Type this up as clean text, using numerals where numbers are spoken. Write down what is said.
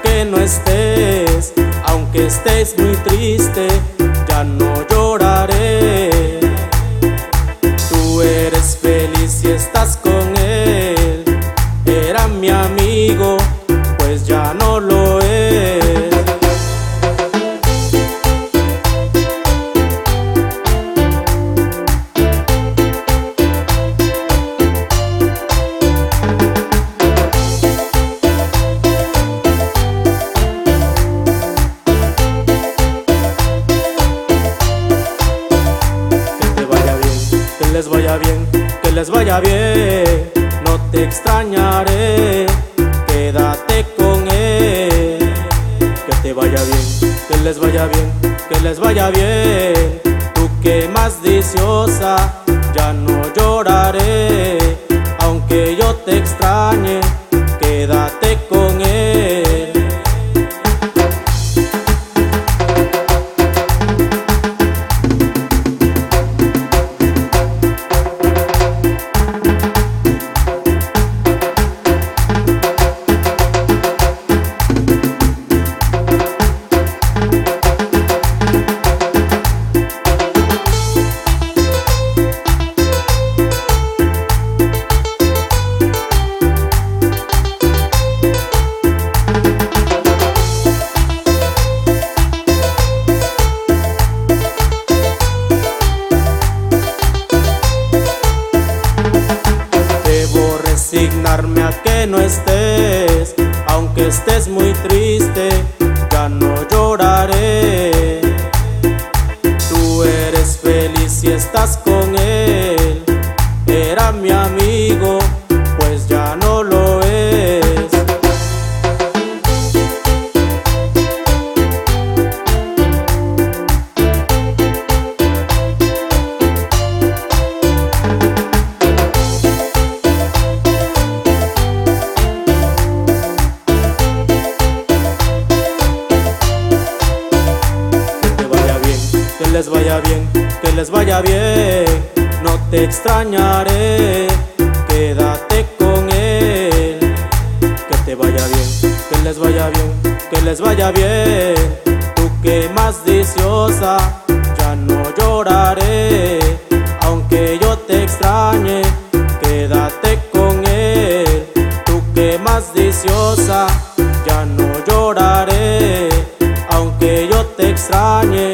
que no estés, aunque estés muy triste, ya no lloraré. Tú eres feliz y estás con él, era mi amigo, pues ya no lo es. Que les vaya bien, que les vaya bien, no te extrañaré, quédate con él. Que te vaya bien, que les vaya bien, que les vaya bien, tú que más viciosa, ya no lloraré, aunque yo te extrañe, quédate con él. Resignarme a que no estés, aunque estés muy triste, ya no lloraré. Tú eres feliz y estás con él, era mi amigo, pues ya no lo es. Que les vaya bien, que les vaya bien, no te extrañaré, quédate con él. Que te vaya bien, que les vaya bien, que les vaya bien, tú que más viciosa, ya no lloraré, aunque yo te extrañe, quédate con él. Tú que más viciosa, ya no lloraré, aunque yo te extrañe.